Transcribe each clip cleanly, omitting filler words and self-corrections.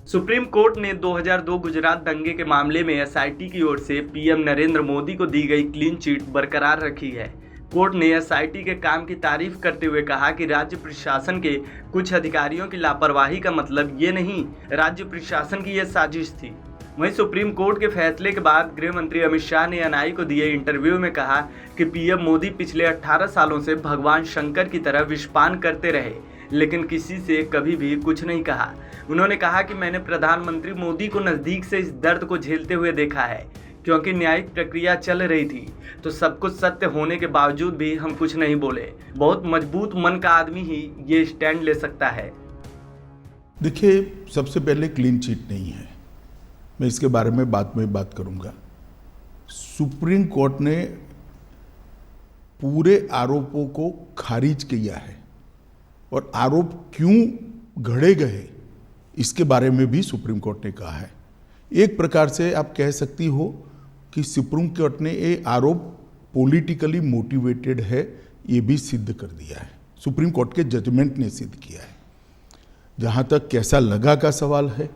Supreme court ने 2002 गुजरात दंगे के मामले में एसआईटी की ओर से पीएम नरेंद्र मोदी को दी गई क्लीन चिट बरकरार रखी है। कोर्ट ने एसआईटी के काम की तारीफ करते हुए कहा कि राज्य प्रशासन के कुछ अधिकारियों की लापरवाही का मतलब ये नहीं, राज्य प्रशासन की यह साजिश थी। वहीं सुप्रीम कोर्ट के फैसले के बाद गृह मंत्री अमित शाह ने एनआई को दिए इंटरव्यू में कहा कि पीएम मोदी पिछले 18 सालों से भगवान शंकर की तरह विषपान करते रहे, लेकिन किसी से कभी भी कुछ नहीं कहा। उन्होंने कहा कि मैंने प्रधानमंत्री मोदी को नज़दीक से इस दर्द को झेलते हुए देखा है, क्योंकि न्यायिक प्रक्रिया चल रही थी तो सब कुछ सत्य होने के बावजूद भी हम कुछ नहीं बोले। बहुत मजबूत मन का आदमी ही ये स्टैंड ले सकता है। देखिए, सबसे पहले क्लीन चिट नहीं है, मैं इसके बारे में बाद में बात करूंगा। सुप्रीम कोर्ट ने पूरे आरोपों को खारिज किया है और आरोप क्यों घड़े गए इसके बारे में भी सुप्रीम कोर्ट ने कहा है। एक प्रकार से आप कह सकती हो कि सुप्रीम कोर्ट ने ये आरोप पॉलिटिकली मोटिवेटेड है, ये भी सिद्ध कर दिया है। सुप्रीम कोर्ट के जजमेंट ने सिद्ध किया है। जहां तक कैसा लगा का सवाल है,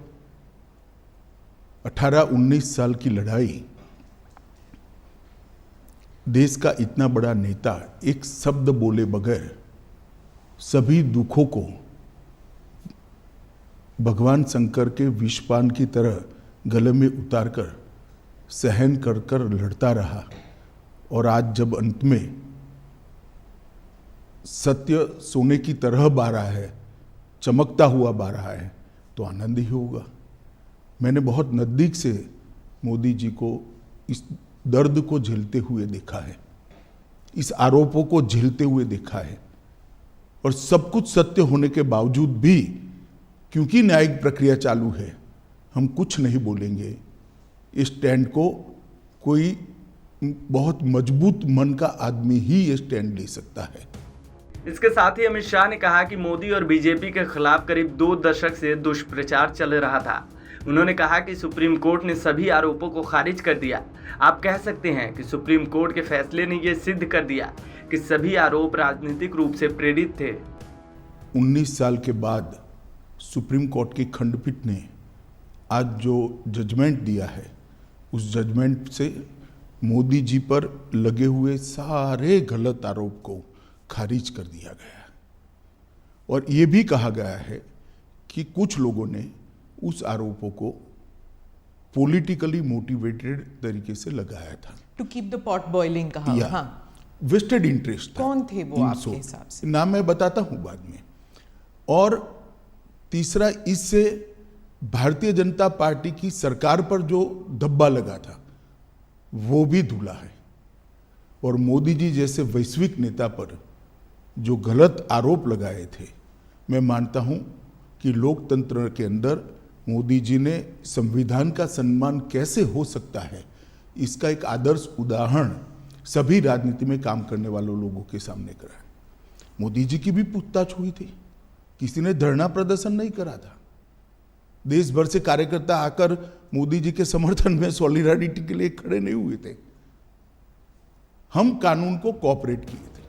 18-19 साल की लड़ाई, देश का इतना बड़ा नेता एक शब्द बोले बगैर सभी दुखों को भगवान शंकर के विषपान की तरह गले में उतारकर सहन कर कर लड़ता रहा, और आज जब अंत में सत्य सोने की तरह बह रहा है, चमकता हुआ बह रहा है, तो आनंद ही होगा। मैंने बहुत नज़दीक से मोदी जी को इस दर्द को झेलते हुए देखा है, इस आरोपों को झेलते हुए देखा है, और सब कुछ सत्य होने के बावजूद भी क्योंकि न्यायिक प्रक्रिया चालू है, हम कुछ नहीं बोलेंगे। इस स्टैंड को कोई बहुत मजबूत मन का आदमी ही ये स्टैंड ले सकता है। इसके साथ ही अमित शाह ने कहा कि मोदी और बीजेपी के खिलाफ करीब 2 दशक से दुष्प्रचार चल रहा था। उन्होंने कहा कि सुप्रीम कोर्ट ने सभी आरोपों को खारिज कर दिया। आप कह सकते हैं कि सुप्रीम कोर्ट के फैसले ने यह सिद्ध कर दिया कि सभी आरोप राजनीतिक रूप से प्रेरित थे। 19 साल के बाद सुप्रीम कोर्ट की खंडपीठ ने आज जो जजमेंट दिया है, उस जजमेंट से मोदी जी पर लगे हुए सारे गलत आरोप को खारिज कर दिया गया, और ये भी कहा गया है कि कुछ लोगों ने उस आरोपों को पॉलिटिकली मोटिवेटेड तरीके से लगाया था। To keep the pot boiling कहा। हाँ, वेस्टेड इंटरेस्ट था। कौन थे वो आपके हिसाब से? नाम मैं बताता हूं बाद में। और तीसरा, इससे भारतीय जनता पार्टी की सरकार पर जो धब्बा लगा था वो भी धुला है, और मोदी जी जैसे वैश्विक नेता पर जो गलत आरोप लगाए थे, मैं मानता हूं कि लोकतंत्र के अंदर मोदी जी ने संविधान का सम्मान कैसे हो सकता है, इसका एक आदर्श उदाहरण सभी राजनीति में काम करने वाले लोगों के सामने करा। मोदी जी की भी पूछताछ हुई थी, किसी ने धरना प्रदर्शन नहीं करा था। देश भर से कार्यकर्ता आकर मोदी जी के समर्थन में सॉलिडारिटी के लिए खड़े नहीं हुए थे। हम कानून को कोऑपरेट किए थे।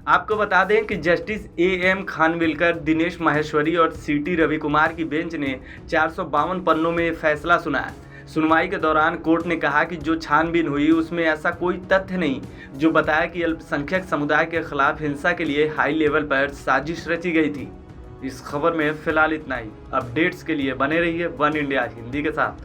आपको बता दें कि जस्टिस एएम खानविलकर, दिनेश माहेश्वरी और सीटी रविकुमार की बेंच ने 452 पन्नों में फैसला सुनाया। सुनवाई के दौरान कोर्ट ने कहा कि जो छानबीन हुई उसमें ऐसा कोई तथ्य नहीं जो बताया कि अल्पसंख्यक समुदाय के खिलाफ हिंसा के लिए हाई लेवल पर साजिश रची गई थी। इस खबर में फिलहाल इतना ही। अपडेट्स के लिए बने रहिए वन इंडिया हिंदी के साथ।